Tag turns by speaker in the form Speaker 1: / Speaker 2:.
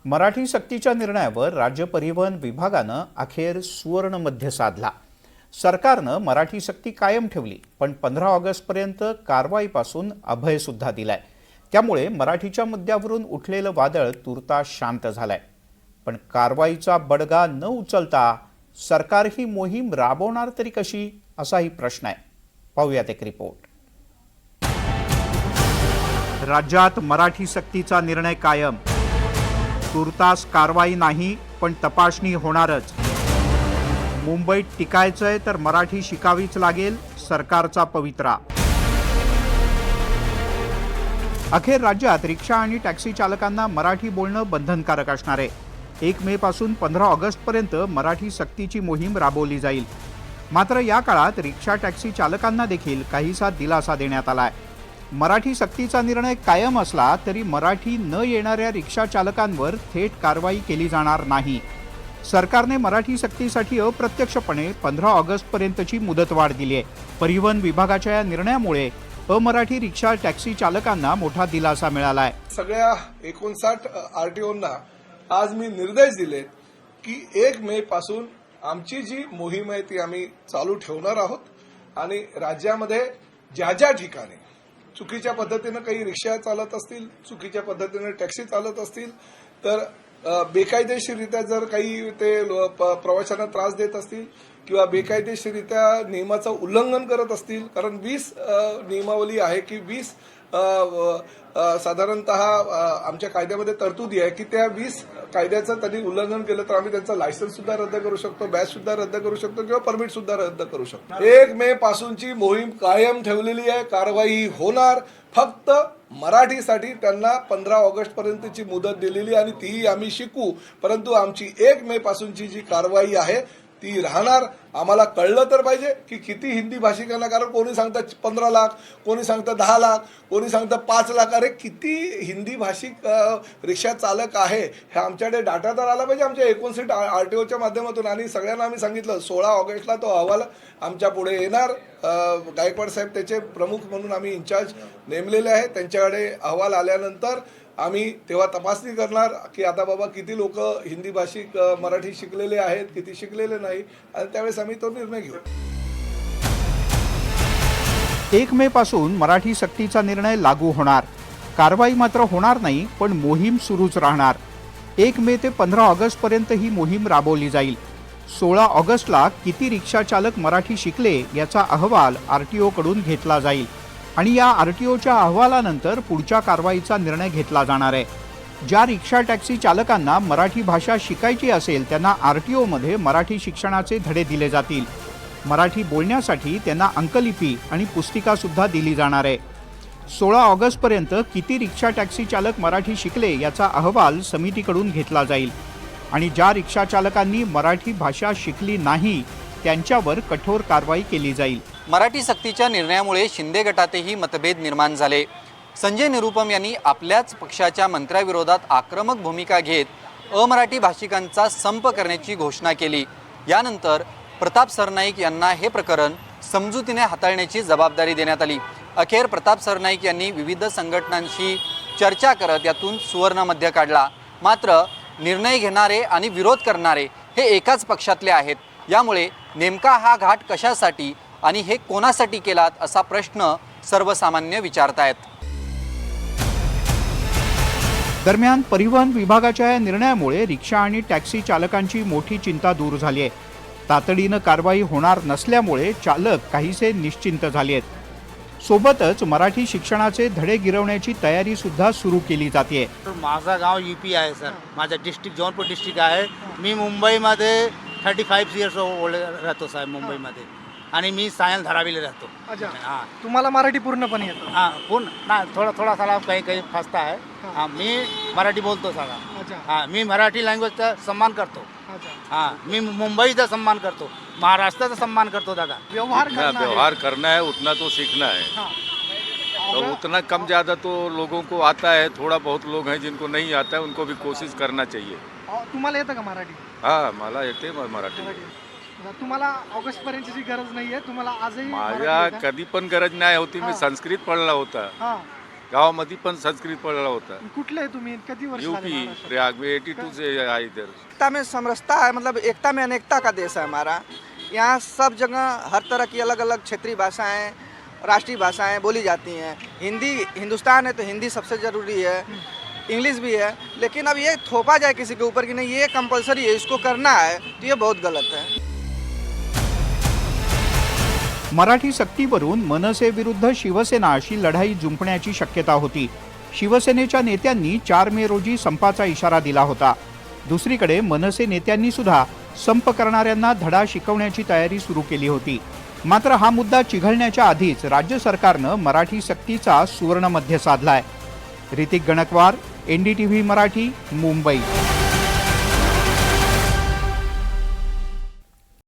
Speaker 1: मराठी सक्तीच्या निर्णयावर राज्य परिवहन विभागानं अखेर सुवर्ण मध्य साधला। सरकारनं मराठी सक्ती कायम ठेवली, पण 15 ऑगस्टपर्यंत कारवाईपासून अभय सुद्धा दिलाय। त्यामुळे मराठीच्या मुद्द्यावरून उठलेलं वादळ तुर्तास शांत झालंय। पण कारवाईचा बडगा न उचलता सरकार ही मोहीम राबवणार तरी कशी, असाही प्रश्न आहे। पाहूयात एक रिपोर्ट। राज्यात मराठी सक्तीचा निर्णय कायम, तुर्तास कारवाई नाही पण तपासणी होणारच। मुंबईत टिकायचंय तर मराठी शिकावीच लागेल, सरकारचा पवित्रा। अखेर राज्यात रिक्षा आणि टॅक्सी चालकांना मराठी बोलणं बंधनकारक असणार आहे। 1 मे पासून 15 ऑगस्टपर्यंत मराठी सक्तीची मोहीम राबवली जाईल। मात्र या काळात रिक्षा टॅक्सी चालकांना देखील काहीसा दिलासा देण्यात आलाय। मराठी सक्तीचा निर्णय कायम असला तरी मराठी न येणाऱ्या रिक्षा चालकांवर थेट कारवाई केली जाणार नाही। सरकारने मराठी सक्तीसाठी अप्रत्यक्षपणे 15 ऑगस्टपर्यंतची मुदतवाढ दिली आहे। परिवहन विभागाच्या या निर्णयामुळे अमराठी रिक्षा टॅक्सी चालकांना मोठा दिलासा मिळाला आहे।
Speaker 2: सगळ्या 59 आरटीओंना आज मी निर्देश दिले की 1 मे पासून आमची जी मोहीम आहे ती आम्ही चालू ठेवणार आहोत आणि राज्यामध्ये ज्या ज्या ठिकाणी चुकीच्या पद्धतीने काही रिक्षा चालत असतील, चुकीच्या पद्धतीने टॅक्सी चालत असतील, तर बेकायदेशीररित्या जर काही ते प्रवाशांना त्रास देत असतील किंवा बेकायदेशीररित्या नियमाचं उल्लंघन करत असतील, कारण 20 नियमावली आहे की 20 साधारणतः आमच्या कायद्यामध्ये तरतुदी आहे की त्या 20 कायद्याचं त्यांनी उल्लंघन केलं तर आम्ही त्यांचं लायसन्स सुद्धा रद्द करू शकतो, बॅच सुद्धा रद्द करू शकतो किंवा परमिट सुद्धा रद्द करू शकतो। 1 मे पासूनची मोहीम कायम ठेवलेली आहे, कारवाई होणार। फक्त मराठीसाठी त्यांना 15 ऑगस्ट पर्यंतची मुदत दिलेली आणि ती आम्ही शिकू, परंतु आमची 1 मे पासूनची जी कारवाई आहे ती राहणार। आम्हाला कळलं तर पाहिजे की किती हिंदी भाषिकांना, कारण कोणी सांगतं 15 लाख, कोणी सांगतं 10 लाख, कोणी सांगतं 5 लाख। अरे किती हिंदी भाषिक रिक्षा चालक आहे हे आमच्याकडे डाटा तर आला पाहिजे आमच्या 59 आरटीओच्या माध्यमातून। आणि सगळ्यांना आम्ही सांगितलं 16 ऑगस्टला तो अहवाल आमच्या पुढे येणार। गायकवाड साहेब त्याचे प्रमुख म्हणून आम्ही इंचार्ज नेमलेले आहेत, त्यांच्याकडे अहवाल आल्यानंतर आम्ही तेव्हा तपासणी करणार की आता बाबा किती लोक हिंदी भाषिक मराठी शिकलेले आहेत, किती शिकलेले नाही, आणि त्यावेळेस आम्ही तो निर्णय घेऊ।
Speaker 1: 1 मे पासून मराठी सक्तीचा निर्णय लागू होणार, कारवाई मात्र होणार नाही पण मोहीम सुरूच राहणार। 1 मे ते 15 ऑगस्ट पर्यंत ही मोहीम राबवली जाईल। 16 ऑगस्टला किती रिक्षा चालक मराठी शिकले याचा अहवाल आरटीओ कडून घेतला जाईल आणि या आरटीओच्या अहवालानंतर पुढच्या कारवाईचा निर्णय घेतला जाणार आहे। ज्या रिक्षा टॅक्सी चालकांना मराठी भाषा शिकायची असेल त्यांना आरटीओ मध्ये मराठी शिक्षणाचे धडे दिले जातील। मराठी बोलण्यासाठी त्यांना अंकलिपी आणि पुस्तिका सुद्धा दिली जाणार आहे। 16 ऑगस्ट पर्यंत किती रिक्षा टॅक्सी चालक मराठी शिकले याचा अहवाल समितीकडून घेतला जाईल आणि ज्या रिक्षा चालकांनी मराठी भाषा शिकली नाही त्यांच्यावर कठोर कारवाई केली जाईल।
Speaker 3: मराठी सक्तीच्या निर्णयामुळे शिंदे गटातही मतभेद निर्माण झाले। संजय निरुपम यांनी आपल्याच पक्षाच्या मंत्र्याविरोधात आक्रमक भूमिका घेत अमराठी भाषिकांचा संप करण्याची घोषणा केली। यानंतर प्रताप सरनाईक यांना हे प्रकरण समजुतीने हाताळण्याची जबाबदारी देण्यात आली। अखेर प्रताप सरनाईक यांनी विविध संघटनांशी चर्चा करत यातून सुवर्ण मध्य काढला। मात्र निर्णय घेणारे आणि विरोध करणारे हे एकाच पक्षातले आहेत। यामुळे नेमका हा घाट कशासाठी आणि हे कोणासाठी केलात असा प्रश्न सर्वसामान्य विचारतायत।
Speaker 1: दरम्यान परिवहन विभागाच्या या निर्णयामुळे रिक्षा आणि टॅक्सी चालकांची मोठी चिंता दूर झाली आहे। तातडीनं कारवाई होणार नसल्यामुळे चालक काहीसे निश्चिंत झाले आहेत। सोबतच मराठी शिक्षणाचे धडे गिरवण्याची तयारी सुद्धा सुरू केली जाते।
Speaker 4: माझा गाव यूपी आहे सर, माझा डिस्ट्रिक्ट जौनपुर डिस्ट्रिक्ट आहे। मी मुंबईमध्ये 35 इयर्स राहतो साहेब मुंबईमध्ये, आणि मी सायन धारावीला राहतो।
Speaker 5: अच्छा, हां, तुम्हाला मराठी पूर्णपणे येतं?
Speaker 4: हां, पूर्ण ना, थोडा साला काही फसता आहे। हां, मी मराठी बोलतो सगळा।
Speaker 5: अच्छा,
Speaker 4: हां, मी मराठी लँग्वेजचा सन्मान करतो।
Speaker 5: अच्छा,
Speaker 4: हां, मी मुंबईचा सम्मान करतो, महाराष्ट्राचा सम्मान करतो दादा।
Speaker 5: व्यवहार
Speaker 6: करना है उतना तो सीखना है।
Speaker 5: हाँ।
Speaker 6: तो उतना कम ज़्यादा तो लोगों को आता है, थोड़ा बहुत लोग हैं जिनको नहीं आता है, उनको भी कोशिश करना चाहिए।
Speaker 5: तुम्हाला येतं का मराठी?
Speaker 6: हाँ, मला येते मराठी।
Speaker 5: तुम्हाला ऑगस्ट पर्यंतची गरज नाहीये, तुम्हाला आजही
Speaker 6: माझ्या कधी पण गरज नाही होती। मी संस्कृत पढ़ला होता,
Speaker 5: हां,
Speaker 6: गावामध्ये पण संस्कृत पडला होता।
Speaker 5: कुठले आहे तुम्ही कधी वर्ष झाले
Speaker 6: यूपी
Speaker 5: महाराष्ट्रात?
Speaker 6: प्रयाग में 82 से आया इधर।
Speaker 7: एकता में समरसता है, मतलब एकता में अनेकता का देश है हमारा। यहाँ सब जगह हर तरह की अलग अलग क्षेत्रीय भाषाएं, राष्ट्रीय भाषाएं बोली जाती हैं। हिंदी हिंदुस्तान है तो हिंदी सबसे ज़रूरी है, इंग्लिश भी है, लेकिन अब ये थोपा जाए किसी के ऊपर कि नहीं ये कंपलसरी है, इसको करना है, तो ये बहुत गलत है।
Speaker 1: मराठी सक्तीवरून मनसे विरुद्ध शिवसेना अशी लढाई जुंपण्याची शक्यता होती। शिवसेनेच्या नेत्यांनी 4 मे रोजी संपाचा इशारा दिला होता। दुसरीकडे मनसे नेत्यांनी सुद्धा संप करणाऱ्यांना धडा शिकवण्याची तयारी सुरू केली होती। मात्र हा मुद्दा चिघळण्याच्या आधीच राज्य सरकारनं मराठी सक्तीचा सुवर्ण मध्य साधलाय। ऋतिक गणकवार, NDTV मराठी, मुंबई।